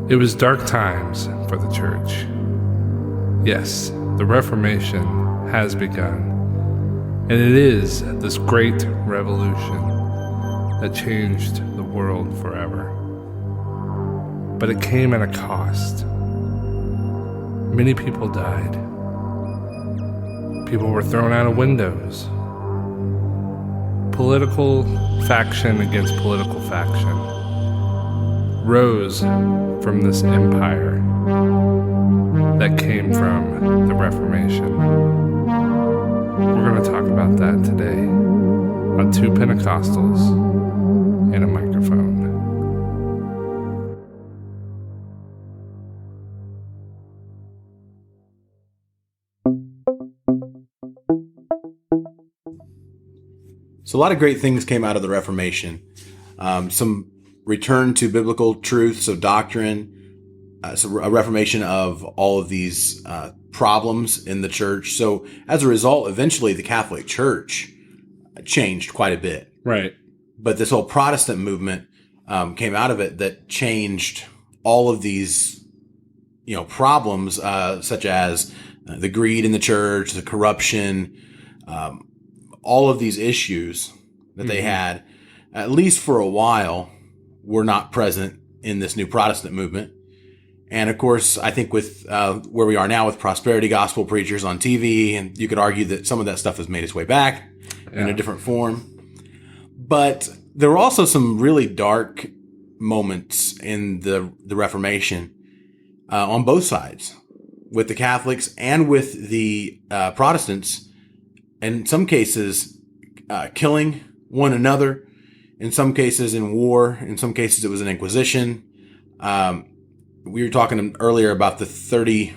It was dark times for the church. Yes, the Reformation has begun, and it is this great revolution that changed the world forever. But it came at a cost. Many people died. People were thrown out of windows. Political faction against political faction rose from this empire that came from the Reformation. We're going to talk about that today on Two Pentecostals and a Microphone. So a lot of great things came out of the Reformation. Some return to biblical truths of doctrine, so a reformation of all of these problems in the church. So as a result, eventually the Catholic Church changed quite a bit. Right. But this whole Protestant movement came out of it that changed all of these, problems such as the greed in the church, the corruption, all of these issues that they had, at least for a while, were not present in this new Protestant movement. And of course, I think with where we are now with prosperity gospel preachers on TV, and you could argue that some of that stuff has made its way back in a different form. But there were also some really dark moments in the Reformation on both sides, with the Catholics and with the Protestants. In some cases, killing one another. In some cases, in war. In some cases, it was an inquisition. We were talking earlier about the 30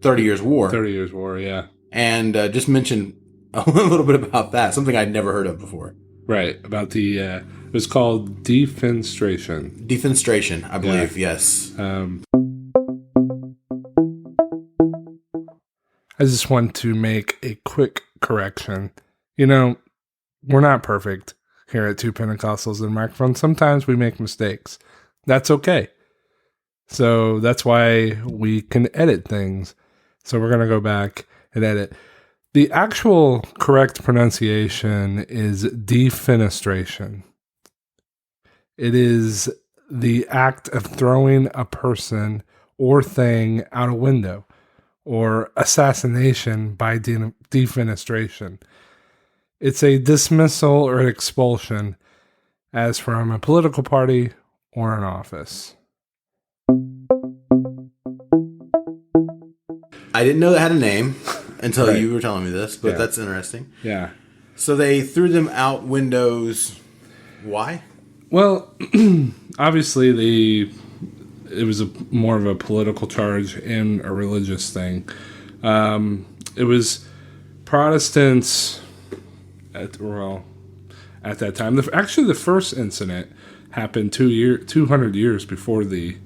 Years' War. 30 Years' War, yeah. And just mention a little bit about that, something I'd never heard of before. Right, about the, it was called defenestration. Defenestration, I believe, yes. I just want to make a quick correction. We're not perfect here at Two Pentecostals and Microphone. Sometimes we make mistakes. That's okay. So that's why we can edit things. So we're going to go back and edit. The actual correct pronunciation is defenestration. It is the act of throwing a person or thing out a window, or assassination by defenestration. It's a dismissal or an expulsion as from a political party or an office. I didn't know that had a name until you were telling me this, but that's interesting. Yeah. So they threw them out windows. Why? Well, obviously it was more of a political charge and a religious thing. It was Protestants at that time. Actually, the first incident happened 200 years before the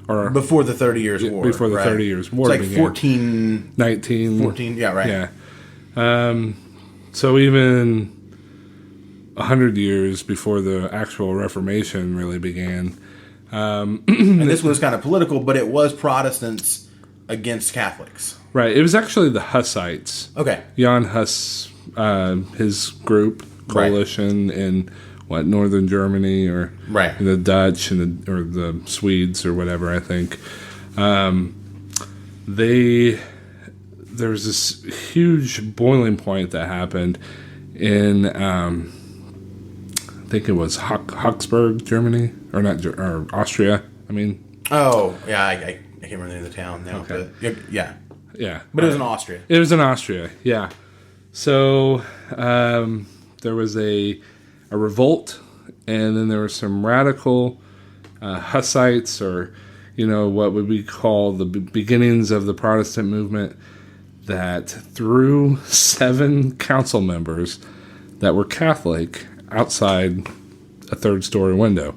30 Years' War. Before the 30 Years' War. It's like 19. 14, yeah, right. Yeah. So even 100 years before the actual Reformation really began. And this was kind of political, but it was Protestants against Catholics. Right. It was actually the Hussites. Okay. Jan Hus, his group, coalition in northern Germany, or the Dutch and or the Swedes or whatever, I think. There was this huge boiling point that happened in I think it was Augsburg, Germany, or Austria. I mean. Oh yeah, I can't remember the name of the town now. Okay. But yeah. Yeah. But it was in Austria. It was in Austria. Yeah. So there was a revolt, and then there were some radical Hussites, or what would we call the beginnings of the Protestant movement, that threw 7 council members that were Catholic outside a 3rd-story window.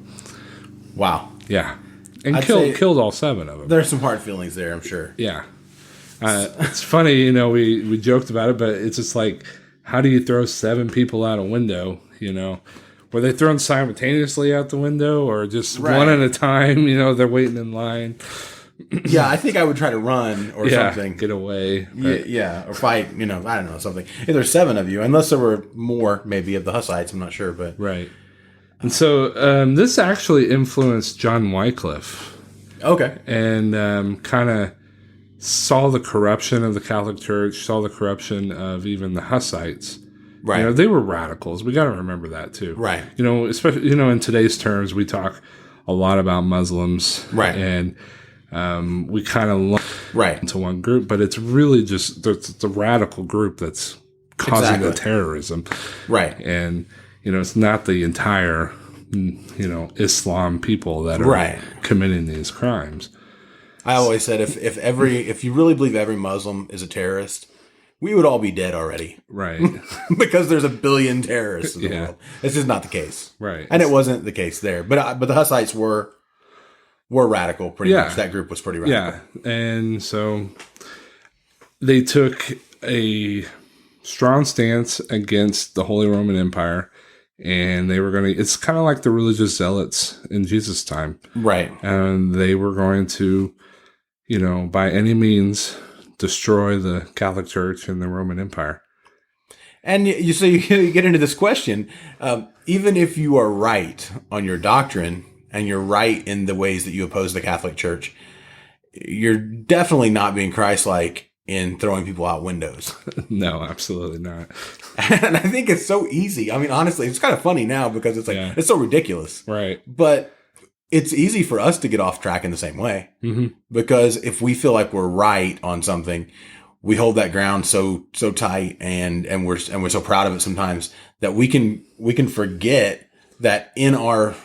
Wow. Yeah. And killed all 7 of them. There's some hard feelings there, I'm sure. Yeah. It's funny, we joked about it, but it's just like, how do you throw 7 people out a window, Were they thrown simultaneously out the window or just Right. one at a time? They're waiting in line. Yeah, I think I would try to run or something. Get away. Yeah, or fight, I don't know, something. If there's 7 of you, unless there were more, maybe, of the Hussites, I'm not sure, but... Right. And so this actually influenced John Wycliffe. Okay. And kind of saw the corruption of the Catholic Church, saw the corruption of even the Hussites. Right. They were radicals. We got to remember that too. Right. Especially, in today's terms, we talk a lot about Muslims. Right. And we kind of lump into one group, but it's really just the radical group that's causing the terrorism. Right. And, it's not the entire, Islam people that are committing these crimes. I always said if you really believe every Muslim is a terrorist, we would all be dead already. Right. Because there's a billion terrorists in the world. It's just not the case. Right. And it wasn't the case there. But the Hussites were radical pretty much. That group was pretty radical. Yeah. And so they took a strong stance against the Holy Roman Empire, and they were going to, it's kind of like the religious zealots in Jesus' time. Right. And they were going to, by any means destroy the Catholic Church and the Roman Empire. And you get into this question, even if you are right on your doctrine and you're right in the ways that you oppose the Catholic Church, you're definitely not being Christ-like in throwing people out windows. No, absolutely not. And I think it's so easy. I mean, honestly, it's kind of funny now because it's like, it's so ridiculous. Right. But it's easy for us to get off track in the same way. Mm-hmm. Because if we feel like we're right on something, we hold that ground so tight and we're so proud of it sometimes that we can forget that in our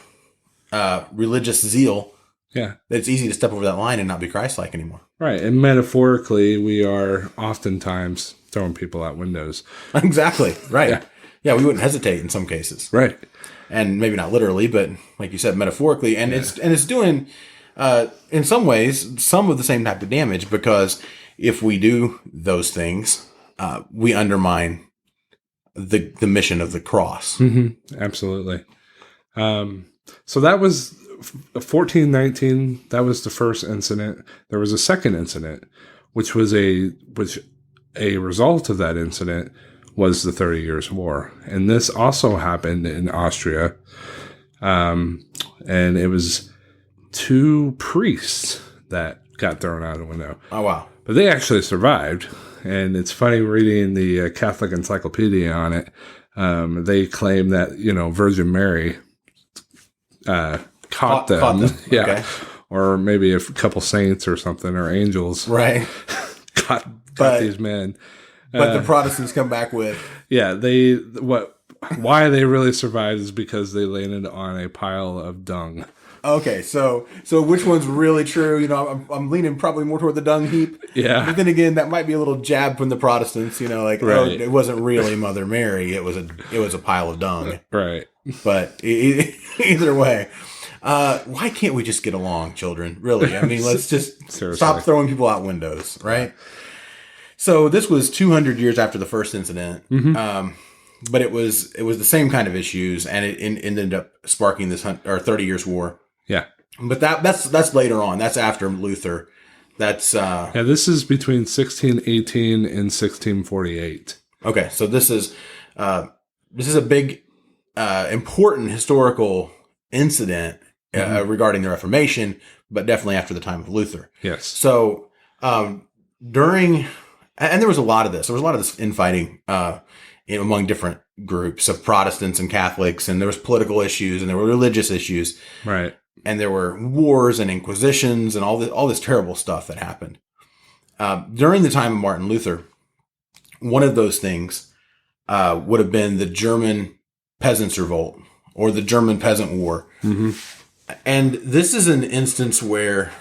religious zeal, that it's easy to step over that line and not be Christ-like anymore. Right. And metaphorically, we are oftentimes throwing people out windows. Exactly. Right. Yeah, we wouldn't hesitate in some cases. Right. And maybe not literally, but like you said, metaphorically. And it's doing, in some ways, some of the same type of damage, because if we do those things, we undermine the mission of the cross. Mm-hmm. Absolutely. So that was 1419. That was the first incident. There was a second incident, which a result of that incident was the 30 Years' War. And this also happened in Austria. And it was 2 priests that got thrown out a window. Oh, wow. But they actually survived. And it's funny reading the Catholic Encyclopedia on it. They claim that, Virgin Mary caught them. Yeah. Okay. Or maybe a couple saints or something, or angels. Right. caught these men. But the Protestants come back with... Yeah, why they really survived is because they landed on a pile of dung. Okay, so which one's really true? I'm leaning probably more toward the dung heap. Yeah. But then again, that might be a little jab from the Protestants, right. It wasn't really Mother Mary, it was a pile of dung. Right. But either way, why can't we just get along, children? Really? I mean, let's just stop throwing people out windows, right? So this was 200 years after the first incident, mm-hmm. But it was the same kind of issues, and it ended up sparking this 30 Years' War. Yeah, but that's later on. That's after Luther. That's this is between 1618 and 1648. Okay, so this is a big important historical incident regarding the Reformation, but definitely after the time of Luther. Yes. So during. And there was a lot of this. There was a lot of this infighting among different groups of Protestants and Catholics, and there was political issues, and there were religious issues, right? And there were wars and inquisitions and all this terrible stuff that happened during the time of Martin Luther. One of those things would have been the German Peasants' Revolt or the German Peasant War, mm-hmm. And this is an instance where,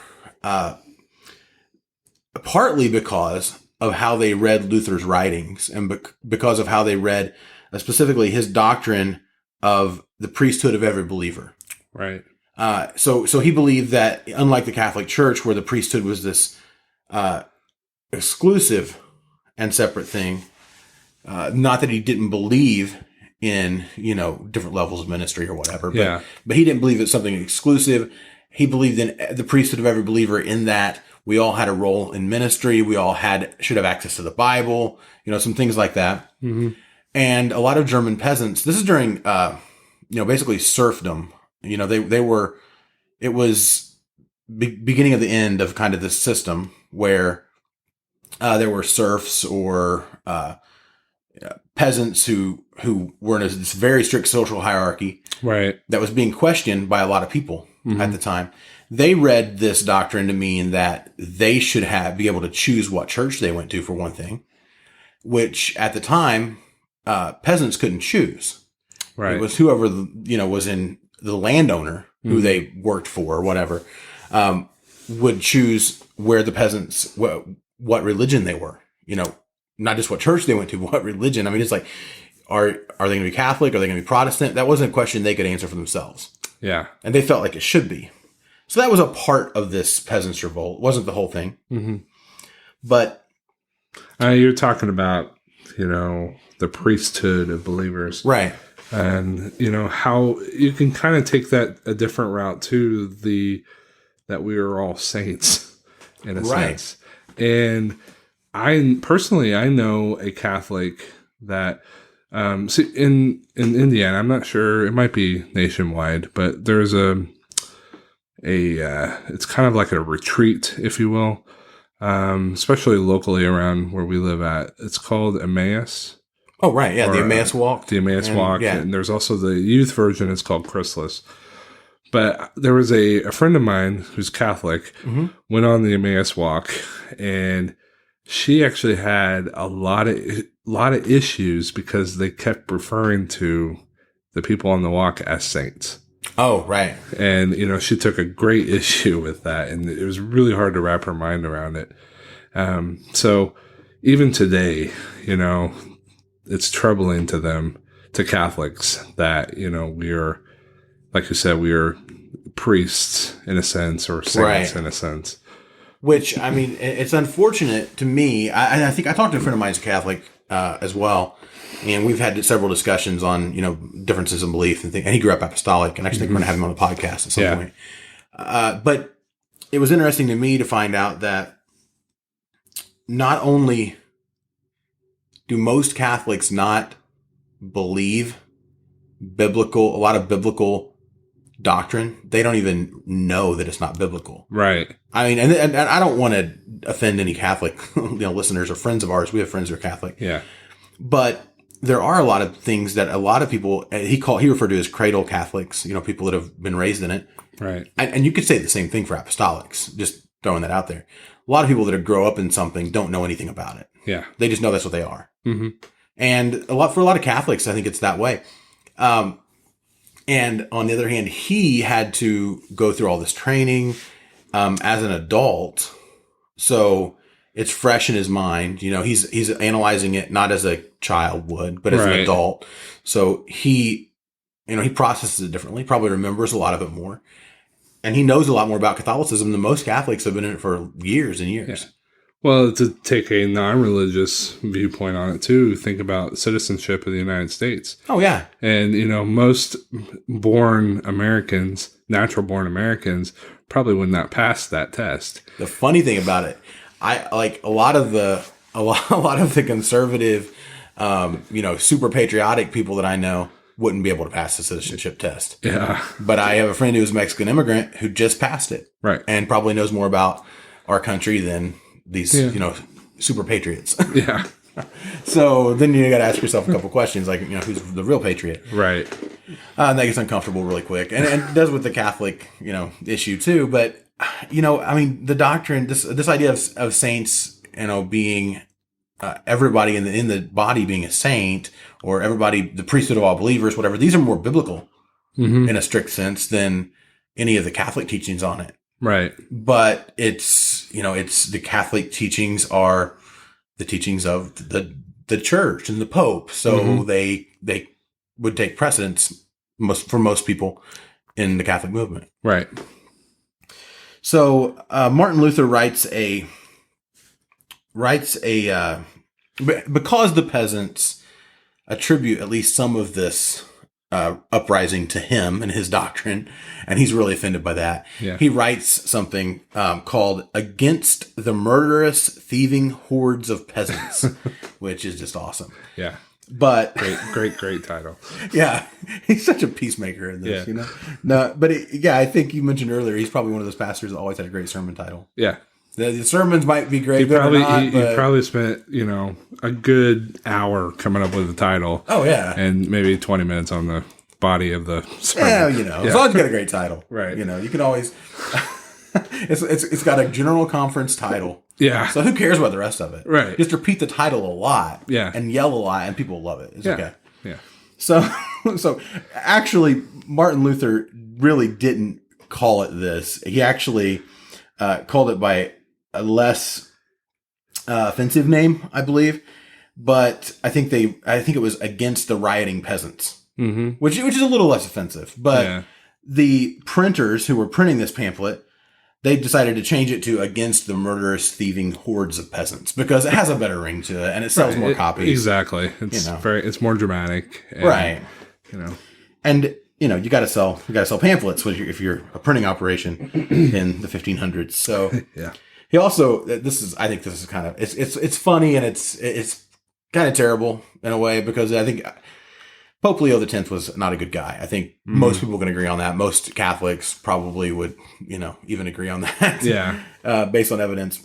partly because of how they read Luther's writings and because of how they read specifically his doctrine of the priesthood of every believer. Right. So he believed that, unlike the Catholic Church, where the priesthood was this exclusive and separate thing, not that he didn't believe in, different levels of ministry or whatever. Yeah. But he didn't believe it's something exclusive. He believed in the priesthood of every believer, in that we all had a role in ministry. We all should have access to the Bible, some things like that. Mm-hmm. And a lot of German peasants, this is during, basically serfdom. It was beginning of the end of kind of this system where there were serfs or peasants who were in this very strict social hierarchy, right, that was being questioned by a lot of people at the time. They read this doctrine to mean that they should be able to choose what church they went to, for one thing, which at the time peasants couldn't choose. Right, it was whoever was in the landowner who they worked for or whatever would choose where the peasants what religion they were. Not just what church they went to, but what religion. I mean, it's like, are they going to be Catholic? Are they going to be Protestant? That wasn't a question they could answer for themselves. Yeah. And they felt like it should be. So that was a part of this peasants' revolt. It wasn't the whole thing. Mm-hmm. But you're talking about, the priesthood of believers. Right. And, how you can kind of take that a different route too, that we are all saints in a sense. And I know a Catholic that, in Indiana, I'm not sure, it might be nationwide, but there's it's kind of like a retreat, if you will, especially locally around where we live at. It's called Emmaus. Oh, right. Yeah. The Emmaus Walk. The Emmaus Walk. Yeah. And there's also the youth version. It's called Chrysalis. But there was a friend of mine who's Catholic, went on the Emmaus Walk, and she actually had a lot of issues because they kept referring to the people on the walk as saints. Oh, right. And, she took a great issue with that, and it was really hard to wrap her mind around it. So even today, it's troubling to them, to Catholics, that, we are, like you said, we are priests in a sense, or saints in a sense. Which, I mean, it's unfortunate to me. I think I talked to a friend of mine who's Catholic as well, and we've had several discussions on, differences in belief and things. And he grew up apostolic, and I actually think we're going to have him on the podcast at some point. But it was interesting to me to find out that not only do most Catholics not believe a lot of biblical doctrine, they don't even know that it's not biblical. Right. I mean, and I don't want to offend any Catholic listeners or friends of ours. We have friends who are Catholic. Yeah. But there are a lot of things that a lot of people, he referred to as cradle Catholics, people that have been raised in it. Right. And you could say the same thing for apostolics, just throwing that out there. A lot of people that grow up in something don't know anything about it. Yeah. They just know that's what they are. Mm-hmm. And for a lot of Catholics, I think it's that way. And on the other hand, he had to go through all this training as an adult. So it's fresh in his mind. He's analyzing it not as a child would, but as an adult. So he processes it differently, probably remembers a lot of it more. And he knows a lot more about Catholicism than most Catholics have been in it for years and years. Yeah. Well, to take a non-religious viewpoint on it too, think about citizenship of the United States. Oh, yeah. And, most natural-born Americans probably would not pass that test. The funny thing about it, I like a lot of the conservative, super patriotic people that I know wouldn't be able to pass the citizenship test. Yeah. But I have a friend who's a Mexican immigrant who just passed it. Right. And probably knows more about our country than these, super patriots. Yeah. So then you got to ask yourself a couple questions, like, who's the real patriot? Right. And that gets uncomfortable really quick. And it does with the Catholic, issue too. But, I mean, the doctrine, this idea of saints, being everybody in the body being a saint, or everybody, the priesthood of all believers, whatever, these are more biblical in a strict sense than any of the Catholic teachings on it. Right. But it's the Catholic teachings are the teachings of the church and the Pope. So they would take precedence for most people in the Catholic movement. Right. So Martin Luther writes because the peasants attribute at least some of this uprising to him and his doctrine, and he's really offended by that. Yeah. He writes something called "Against the Murderous, Thieving Hordes of Peasants," which is just awesome. Yeah. But great title. Yeah, he's such a peacemaker in this, No, but I think you mentioned earlier he's probably one of those pastors that always had a great sermon title. Yeah. The sermons might be great. He probably spent, a good hour coming up with the title. Oh, yeah. And maybe 20 minutes on the body of the sermon. Yeah, as long as you got a great title. Right. You can always... it's got a general conference title. Yeah. So who cares about the rest of it? Right. Just repeat the title a lot. Yeah. And yell a lot, and people love it. It's okay. Yeah. So actually, Martin Luther really didn't call it this. He actually called it by a less offensive name, I believe. But I think it was against the rioting peasants, which is a little less offensive. But the printers who were printing this pamphlet, they decided to change it to "Against the Murderous, Thieving Hordes of Peasants" because it has a better ring to it and it sells more copies. Exactly. It's more dramatic. And, right. And you got to sell pamphlets if you're a printing operation in the 1500s. So yeah. He also, I think this is kind of, it's funny and it's kind of terrible in a way because I think Pope Leo X was not a good guy. I think most people can agree on that. Most Catholics probably would, even agree on that. Yeah. Based on evidence.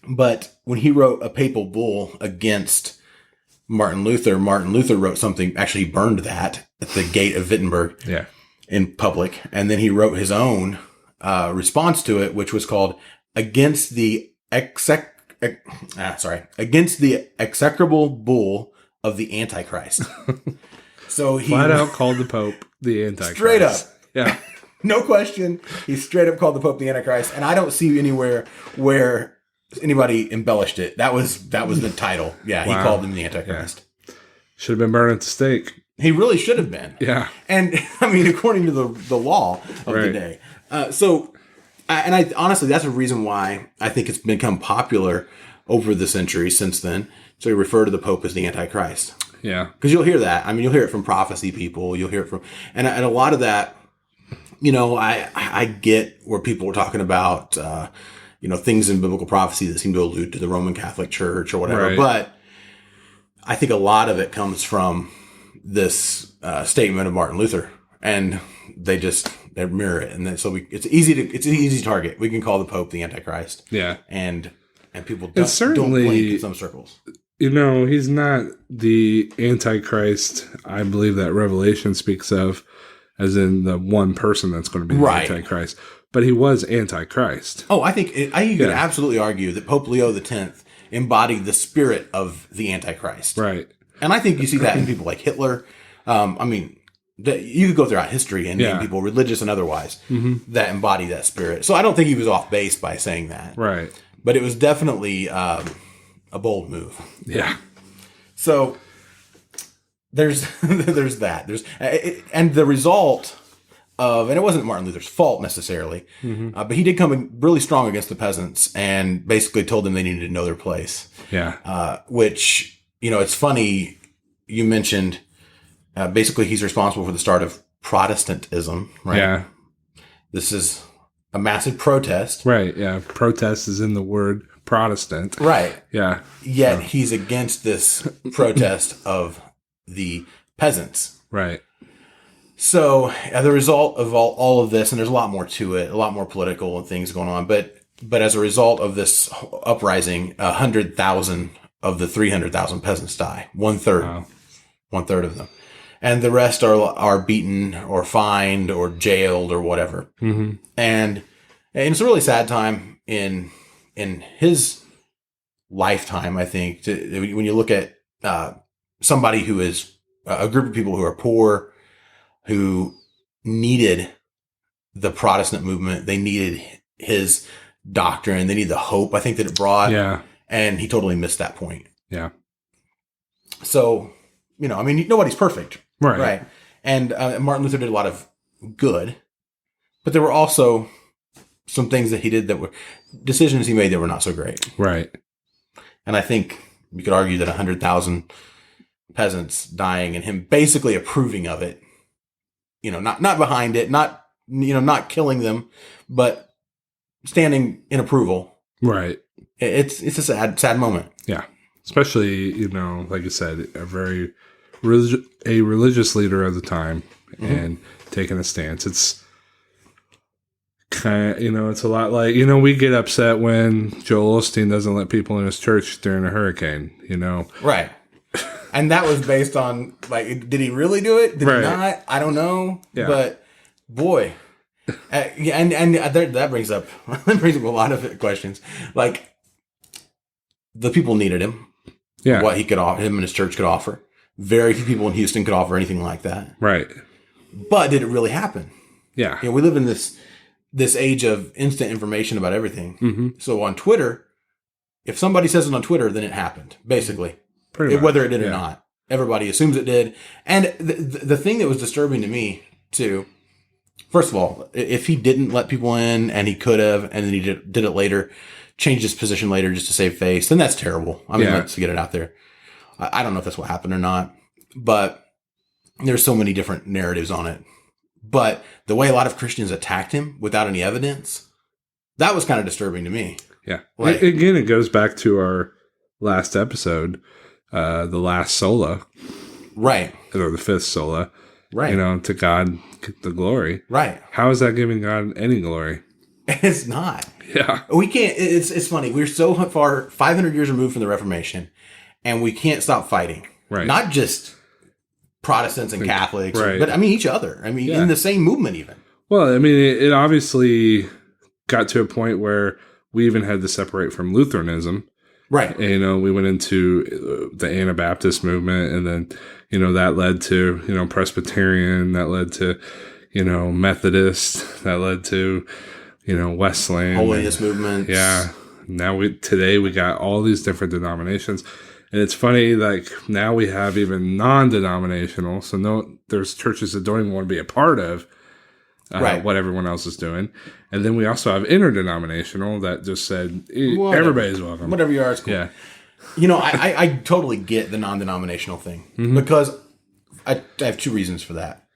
But when he wrote a papal bull against Martin Luther wrote something, actually he burned that at the gate of Wittenberg in public. And then he wrote his own response to it, which was called against the execrable bull of the Antichrist. So he flat out called the Pope the Antichrist. Straight up. Yeah. No question. He straight up called the Pope the Antichrist. And I don't see anywhere where anybody embellished it. That was the title. Yeah. Wow. He called him the Antichrist. Yeah. Should have been burned at the stake. He really should have been. Yeah. And according to the law of the day. And I honestly, that's a reason why I think it's become popular over the centuries since then. So you refer to the Pope as the Antichrist. Yeah. Because you'll hear that. You'll hear it from prophecy people. You'll hear it from, and a lot of that, I get where people were talking about, things in biblical prophecy that seem to allude to the Roman Catholic Church or whatever. Right. But I think a lot of it comes from this statement of Martin Luther, and they mirror it, and so it's an easy target. We can call the Pope the Antichrist. Yeah, and people don't blink in some circles. He's not the Antichrist. I believe that Revelation speaks of, as in the one person that's going to be the Antichrist. But he was Antichrist. Oh, I think you could absolutely argue that Pope Leo X embodied the spirit of the Antichrist. Right. And I think you see that in people like Hitler. You could go throughout history and name people, religious and otherwise, that embody that spirit. So I don't think he was off base by saying that. Right. But it was definitely a bold move. Yeah. So there's that. And the result of, and it wasn't Martin Luther's fault necessarily, but he did come in really strong against the peasants and basically told them they needed to know their place. Yeah. Which, it's funny, you mentioned, basically he's responsible for the start of Protestantism, right? Yeah. This is a massive protest. Right, yeah. Protest is in the word Protestant. Right. Yeah. Yet he's against this protest of the peasants. Right. So the result of all of this, and there's a lot more to it, a lot more political and things going on, but as a result of this uprising, 100,000 of the 300,000 peasants die. One third of them. And the rest are beaten or fined or jailed or whatever. Mm-hmm. And it's a really sad time in his lifetime, I think, when you look at somebody who is a group of people who are poor, who needed the Protestant movement. They needed his doctrine. They needed the hope, I think, that it brought. Yeah. And he totally missed that point. Yeah. So, nobody's perfect. Right. Right. And Martin Luther did a lot of good, but there were also some things that he did that were decisions he made that were not so great. Right. And I think you could argue that 100,000 peasants dying and him basically approving of it. Not behind it, not killing them, but standing in approval. Right. It's a sad moment. Yeah. Especially, like you said, a very religious leader of the time and taking a stance. It's kind of, it's a lot like, we get upset when Joel Osteen doesn't let people in his church during a hurricane, Right. And that was based on, like, did he really do it? Did he not? I don't know. Yeah. But, boy. And that brings up a lot of questions. Like, the people needed him. Yeah. What he could offer, him and his church could offer. Very few people in Houston could offer anything like that. Right. But did it really happen? Yeah. We live in this age of instant information about everything. Mm-hmm. So on Twitter, if somebody says it on Twitter, then it happened, basically. Whether it did or not. Everybody assumes it did. And the thing that was disturbing to me, too, first of all, if he didn't let people in and he could have, and then he did it later, changed his position later just to save face, then that's terrible. I mean, let's get it out there. I don't know if that's what happened or not, but there's so many different narratives on it. But the way a lot of Christians attacked him without any evidence, that was kind of disturbing to me. Yeah. Again, it goes back to our last episode, the last sola. Right. Or the fifth sola. Right. To God the glory. Right. How is that giving God any glory? It's not. Yeah. We can't. It's funny. We're so far, 500 years removed from the Reformation, and we can't stop fighting. Right. Not just Protestants and Catholics, right. but I mean each other. I mean, in the same movement even. Well, I mean, it obviously got to a point where we even had to separate from Lutheranism. Right. And, we went into the Anabaptist movement, and then, that led to, Presbyterian, that led to, Methodist, that led to, Wesleyan. Holiness movements. Yeah. Now today we got all these different denominations. And it's funny, like, now we have even non-denominational. So there's churches that don't even want to be a part of what everyone else is doing. And then we also have interdenominational that just said, everybody's welcome. Whatever you are, it's cool. Yeah. I totally get the non-denominational thing because I have two reasons for that.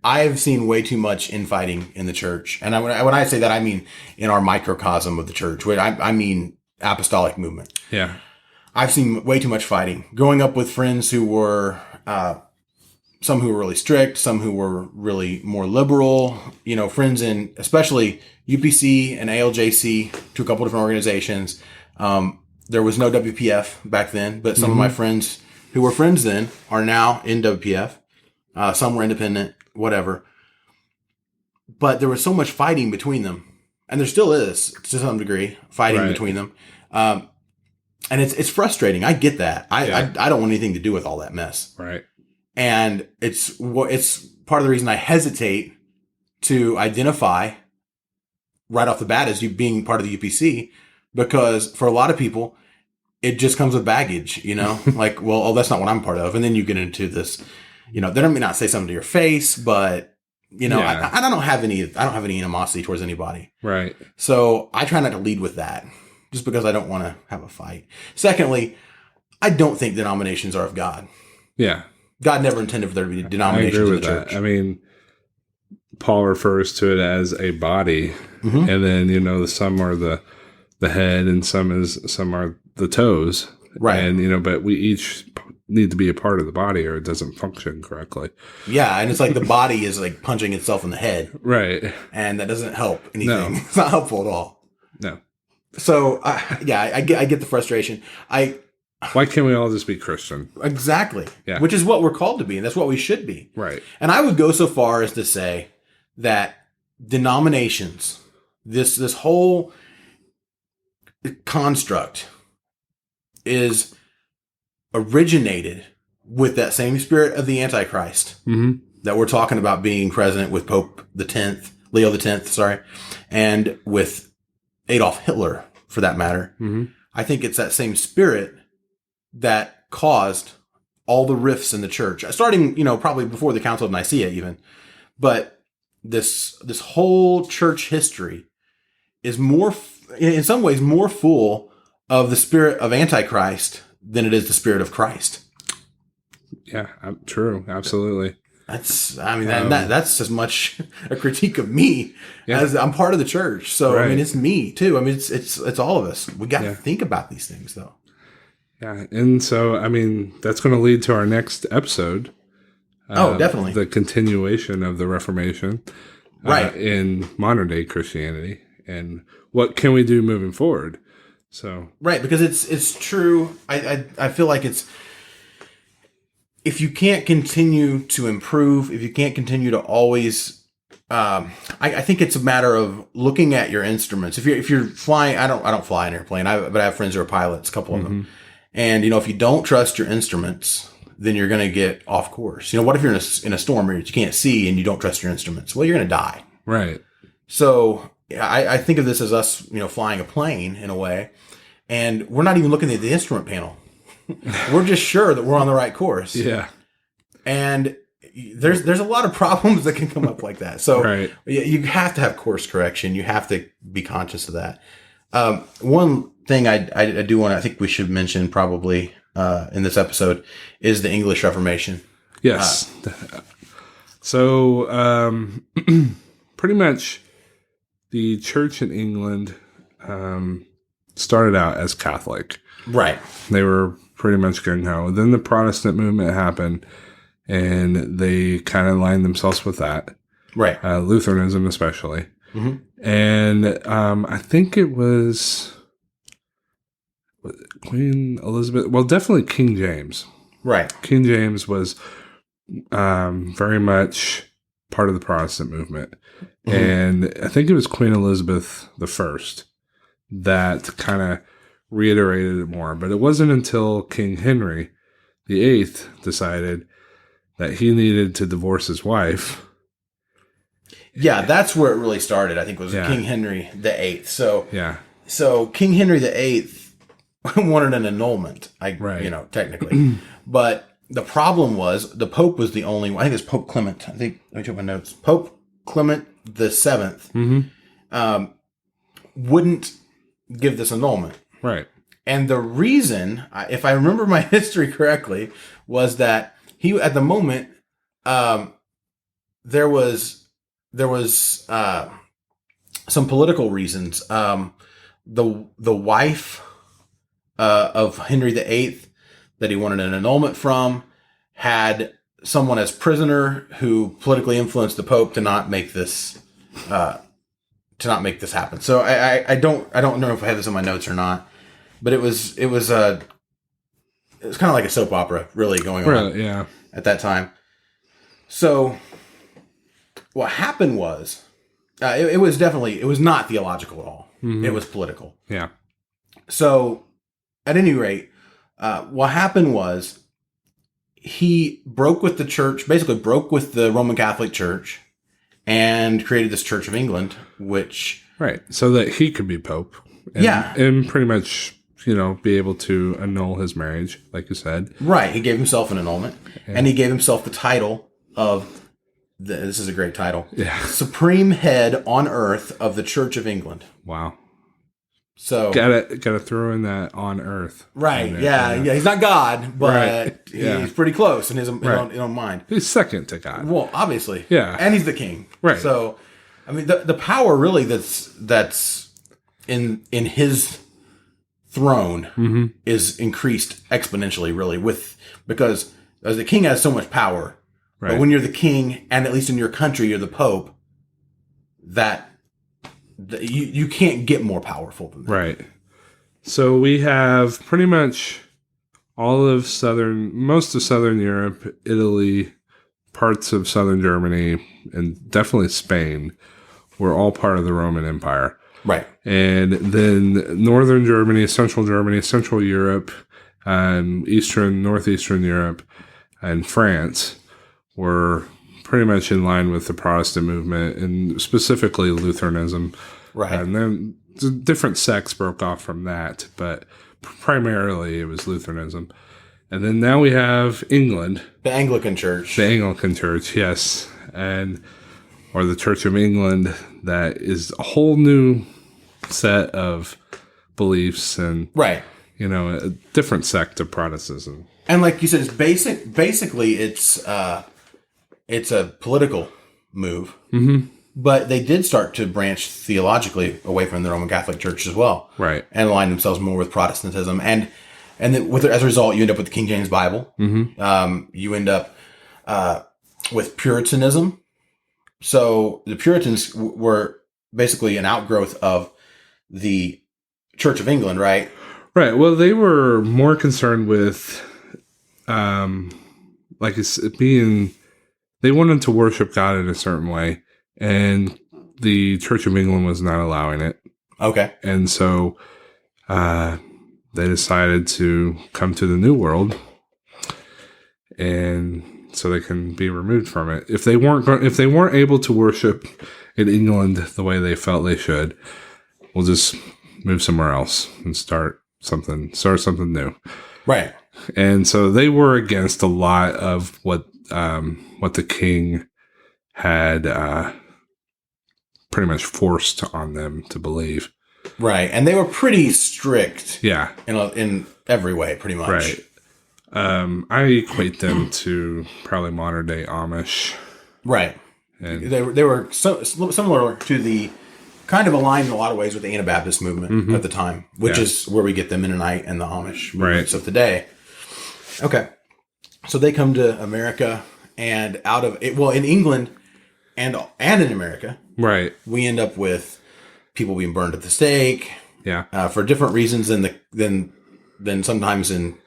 I've seen way too much infighting in the church. And when I say that, I mean in our microcosm of the church, where I mean apostolic movement. Yeah. I've seen way too much fighting. Growing up with friends who were, some who were really strict, some who were really more liberal, friends in especially UPC and ALJC, to a couple different organizations. There was no WPF back then, but some of my friends who were friends then are now in WPF. Some were independent, whatever. But there was so much fighting between them. And there still is, to some degree, fighting between them. And it's frustrating. I get that. I don't want anything to do with all that mess. Right. And it's part of the reason I hesitate to identify right off the bat as you being part of the UPC, because for a lot of people, it just comes with baggage, like, well, that's not what I'm part of. And then you get into this, they may not say something to your face, but I don't have any animosity towards anybody. Right. So I try not to lead with that just because I don't want to have a fight. Secondly, I don't think denominations are of God. Yeah. God never intended for there to be denominations in the church. That. I mean, Paul refers to it as a body, and then some are the head, and some are the toes, right? And but we each need to be a part of the body, or it doesn't function correctly. Yeah, and it's like the body is like punching itself in the head, right? And that doesn't help anything. No. It's not helpful at all. No. So I get the frustration. Why can't we all just be Christian? Exactly. Yeah. Which is what we're called to be, and that's what we should be. Right. And I would go so far as to say that denominations, this whole construct, is originated with that same spirit of the Antichrist that we're talking about being present with Pope Leo X, and with Adolf Hitler, for that matter. I think it's that same spirit that caused all the rifts in the church, starting, probably before the Council of Nicaea even. But this whole church history is in some ways more full of the spirit of Antichrist than it is the spirit of Christ. Yeah, true. Absolutely. That's as much a critique of me as I'm part of the church. So, Right. I mean, it's me too. I mean, it's all of us. We got to think about these things though. Yeah. And so, I mean, that's going to lead to our next episode. Definitely. The continuation of the Reformation. Right. In modern day Christianity, and what can we do moving forward? So right, because it's true. I feel like it's, if you can't continue to improve, if you can't continue to always, I think it's a matter of looking at your instruments. If you're flying, I don't fly an airplane, but I have friends who are pilots, a couple of them, and if you don't trust your instruments, then you're going to get off course. What if you're in a storm where you can't see and you don't trust your instruments? Well, you're going to die. Right. So I think of this as us, flying a plane in a way, and we're not even looking at the instrument panel. We're just sure that we're on the right course. Yeah. And there's a lot of problems that can come up like that. So right. You have to have course correction. You have to be conscious of that. One thing I do want to, I think we should mention probably in this episode is the English Reformation. Yes. So pretty much the church in England started out as Catholic. Right. They were pretty much gung-ho. Then the Protestant movement happened, and they kind of aligned themselves with that. Right. Lutheranism especially. Mm-hmm. And I think it was Queen Elizabeth. Well, definitely King James. Right. King James was very much part of the Protestant movement. Mm-hmm. And I think it was Queen Elizabeth I that kind of reiterated it more. But it wasn't until King Henry VIII decided that he needed to divorce his wife. Yeah, that's where it really started, I think, was King Henry VIII. So King Henry VIII wanted an annulment, technically. But the problem was the Pope was the only one. I think it's Pope Clement. Let me check my notes. Pope Clement the Seventh wouldn't give this annulment. Right. And the reason, if I remember my history correctly, was that he, at the moment, there was some political reasons. The wife of Henry VIII that he wanted an annulment from had someone as prisoner who politically influenced the Pope to not make this happen. So I don't know if I have this in my notes or not, but it was kind of like a soap opera really going on at that time. So what happened was, it was not theological at all. Mm-hmm. It was political. Yeah. So at any rate, what happened was he broke with the church, basically broke with the Roman Catholic Church, and created this Church of England, which... Right, so that he could be Pope. And pretty much, be able to annul his marriage, like you said. Right, he gave himself an annulment, and he gave himself the title of... this is a great title. Yeah. Supreme Head on Earth of the Church of England. Wow. So gotta throw in that on Earth. Right. Yeah. He's not God, but he's pretty close in his own mind. He's second to God. Well, obviously. Yeah. And he's the king. Right. So, I mean, the power really that's in his throne is increased exponentially, really, because as the king has so much power. Right. But when you're the king, and at least in your country, you're the Pope, you can't get more powerful than that. Right. So we have pretty much most of Southern Europe, Italy, parts of Southern Germany, and definitely Spain were all part of the Roman Empire. Right. And then Northern Germany, Central Europe, Northeastern Europe, and France were pretty much in line with the Protestant movement, and specifically Lutheranism. Right. And then different sects broke off from that, but primarily it was Lutheranism. And then now we have England. The Anglican Church. The Anglican Church, yes. Or the Church of England, that is a whole new set of beliefs and, right. A different sect of Protestantism. And like you said, it's basically it's a political move. Mm-hmm. But they did start to branch theologically away from the Roman Catholic Church as well. Right. And align themselves more with Protestantism. And then as a result, you end up with the King James Bible. Mm-hmm. You end up with Puritanism. So the Puritans were basically an outgrowth of the Church of England, right? Right. Well, they were more concerned with, like it's being, they wanted to worship God in a certain way, and the Church of England was not allowing it. Okay. And so, they decided to come to the New World, and so they can be removed from it. If they weren't able to worship in England the way they felt they should, we'll just move somewhere else and start something new. Right. And so they were against a lot of what the king had pretty much forced on them to believe. Right. And they were pretty strict. Yeah. In every way, pretty much. Right. I equate them to probably modern day Amish. Right. And they were so similar to the kind of aligned in a lot of ways with the Anabaptist movement at the time, which is where we get the Mennonite and the Amish movements of today. Okay. So they come to America, and out of it, well, in England and in America, right, we end up with people being burned at the stake. Yeah. For different reasons than sometimes in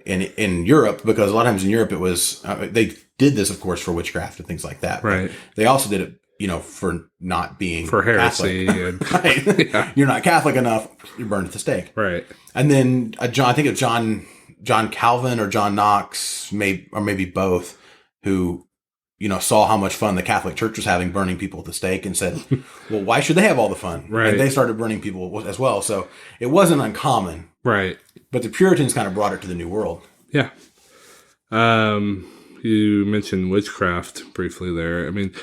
Europe, because a lot of times in Europe it was they did this, of course, for witchcraft and things like that. Right. But they also did it, for not being for heresy. Catholic. Right. Yeah. You're not Catholic enough, you're burned at the stake. Right. And then I think it's John Calvin or John Knox, maybe both, who saw how much fun the Catholic Church was having burning people at the stake and said, well, why should they have all the fun? Right. And they started burning people as well. So it wasn't uncommon. Right. But the Puritans kind of brought it to the New World. Yeah. You mentioned witchcraft briefly there. I mean,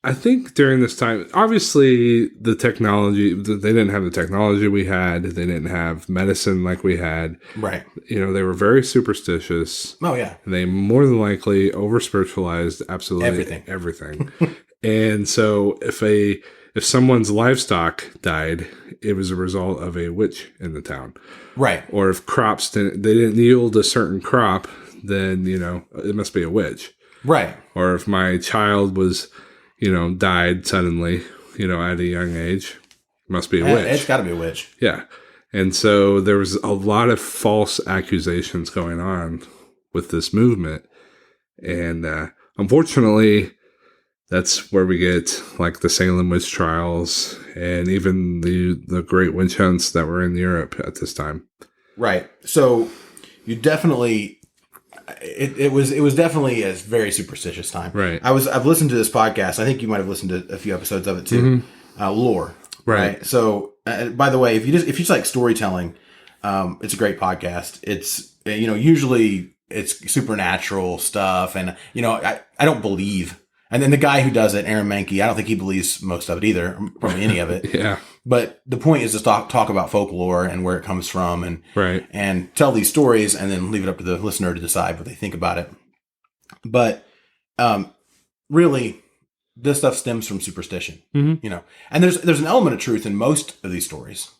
I think during this time, obviously the technology, they didn't have the technology we had. They didn't have medicine like we had. Right. They were very superstitious. Oh, yeah. And they more than likely over-spiritualized absolutely everything. And so if someone's livestock died, it was a result of a witch in the town. Right. Or if crops they didn't yield a certain crop, then, it must be a witch. Right. Or if my child was, died suddenly, at a young age, must be a witch. It's got to be a witch. Yeah. And so there was a lot of false accusations going on with this movement. And unfortunately, that's where we get like the Salem witch trials and even the great witch hunts that were in Europe at this time. Right. So you definitely, it was definitely a very superstitious time. Right. I've listened to this podcast. I think you might have listened to a few episodes of it too. Lore. Right. So by the way, if you just like storytelling, it's a great podcast. It's, usually it's supernatural stuff. And, I don't believe. And then the guy who does it, Aaron Mahnke, I don't think he believes most of it either, probably any of it. Yeah. But the point is to talk about folklore and where it comes from and right. and tell these stories and then leave it up to the listener to decide what they think about it. But really, this stuff stems from superstition, And there's an element of truth in most of these stories,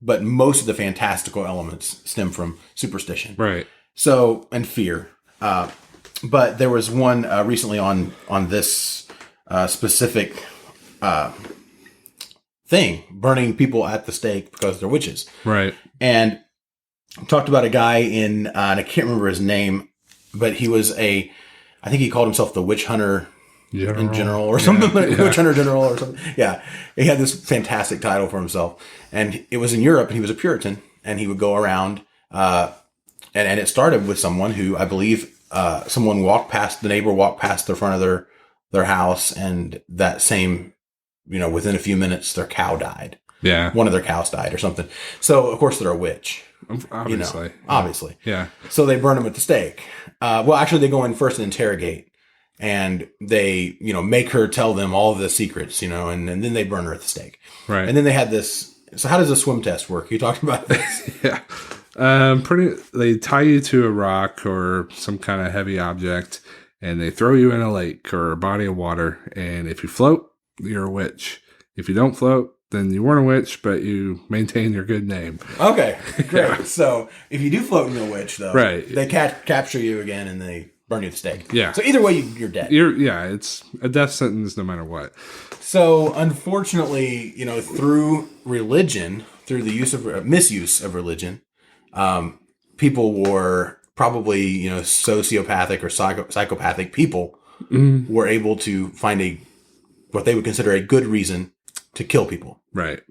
but most of the fantastical elements stem from superstition. Right. So, and fear. But there was one recently on this specific thing, burning people at the stake because they're witches. Right. And talked about a guy and I can't remember his name, but he was I think he called himself the witch hunter in general or something, witch hunter general or something. Yeah. He had this fantastic title for himself. And it was in Europe and he was a Puritan and he would go around and it started with someone who I believe someone the neighbor walked past the front of their house and that same, within a few minutes, their cow died. Yeah. One of their cows died or something. So of course they're a witch. Obviously. Obviously. Yeah. So they burn them at the stake. Well, actually they go in first and interrogate and they, make her tell them all of the secrets, and then they burn her at the stake. Right. And then they had this. So how does the swim test work? You talked about this. Yeah. They tie you to a rock or some kind of heavy object, and they throw you in a lake or a body of water. And if you float, you're a witch. If you don't float, then you weren't a witch, but you maintain your good name. Okay, great. Yeah. So if you do float into a witch, though, right, they capture you again and they burn you at the stake. Yeah. So either way, you're dead. It's a death sentence no matter what. So unfortunately, through religion, through the misuse of religion, people were probably, sociopathic or psychopathic people were able to find what they would consider a good reason to kill people. Right.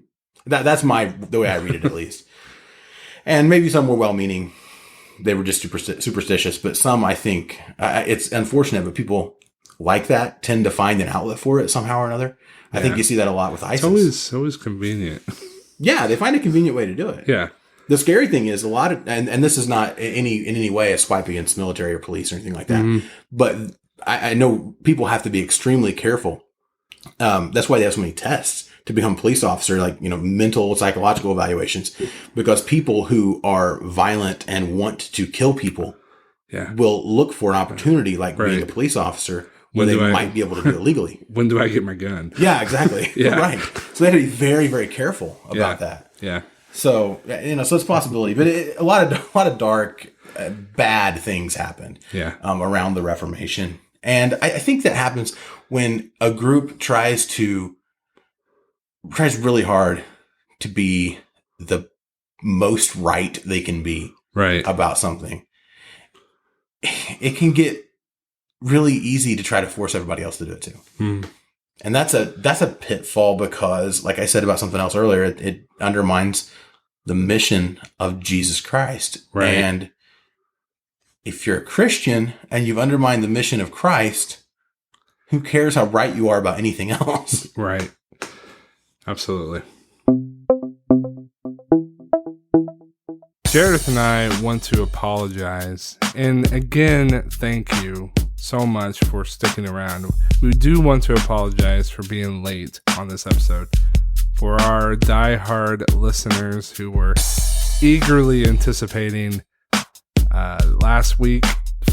That's the way I read it, at least. And maybe some were well-meaning. They were just superstitious, but some, I think, it's unfortunate, but people like that tend to find an outlet for it somehow or another. Yeah. I think you see that a lot with ISIS. It's always convenient. Yeah, they find a convenient way to do it. Yeah. The scary thing is and this is not in any way a swipe against military or police or anything like that, but I know people have to be extremely careful. That's why they have so many tests to become a police officer, like, mental, psychological evaluations, because people who are violent and want to kill people will look for an opportunity like being a police officer where they might be able to do it legally. When do I get my gun? Yeah, exactly. Yeah. Right. So they have to be very, very careful about that. Yeah. So, so it's a possibility, but a lot of dark, bad things happened around the Reformation. And I think that happens when a group tries really hard to be the most right they can be about something. It can get really easy to try to force everybody else to do it too. And that's a pitfall because, like I said about something else earlier, it undermines the mission of Jesus Christ. Right. And if you're a Christian and you've undermined the mission of Christ, who cares how right you are about anything else? Right. Absolutely. Jared and I want to apologize. And again, thank you so much for sticking around. We do want to apologize for being late on this episode. For our diehard listeners who were eagerly anticipating last week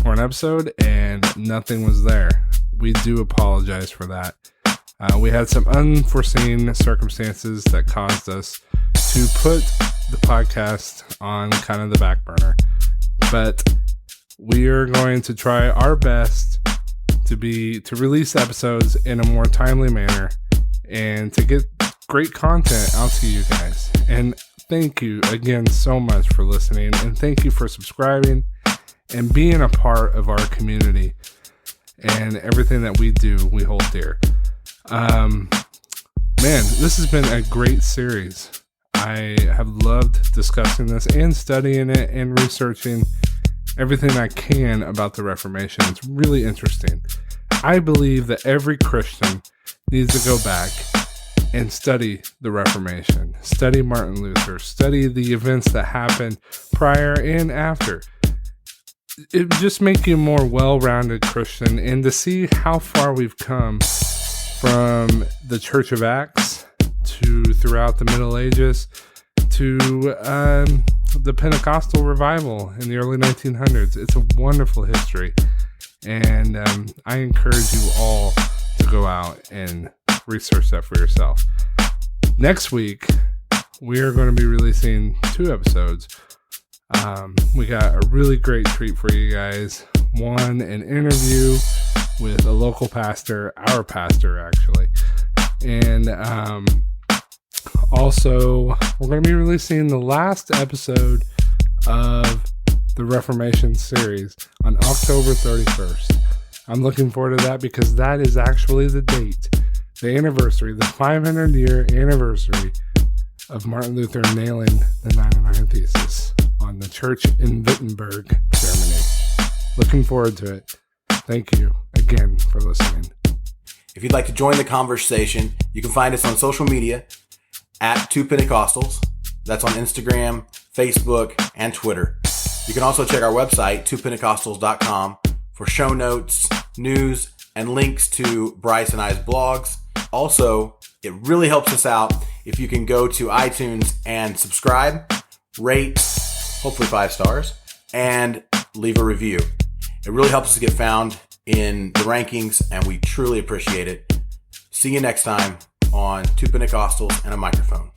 for an episode and nothing was there, we do apologize for that. We had some unforeseen circumstances that caused us to put the podcast on kind of the back burner. But we are going to try our best to release episodes in a more timely manner and to get great content out to you guys. And thank you again so much for listening, and thank you for subscribing and being a part of our community and everything that we do, we hold dear. Man, this has been a great series. I have loved discussing this and studying it and researching everything I can about the Reformation. It's really interesting. I believe that every Christian needs to go back and study the Reformation, study Martin Luther, study the events that happened prior and after. It just make you a more well-rounded Christian, and to see how far we've come from the Church of Acts to throughout the Middle Ages to the Pentecostal revival in the early 1900s. It's a wonderful history, and I encourage you all to go out and research that for yourself. Next week, we are going to be releasing 2 episodes. We got a really great treat for you guys. One, an interview with a local pastor, our pastor actually. And also, we're going to be releasing the last episode of the Reformation series on October 31st. I'm looking forward to that because that is actually the date, the anniversary, the 500-year anniversary of Martin Luther nailing the 99 Thesis on the church in Wittenberg, Germany. Looking forward to it. Thank you again for listening. If you'd like to join the conversation, you can find us on social media at 2 Pentecostals. That's on Instagram, Facebook, and Twitter. You can also check our website, 2pentecostals.com, for show notes, news, and links to Bryce and I's blogs. Also, it really helps us out if you can go to iTunes and subscribe, rate, hopefully 5 stars, and leave a review. It really helps us to get found in the rankings, and we truly appreciate it. See you next time on Two Pentecostals and a Microphone.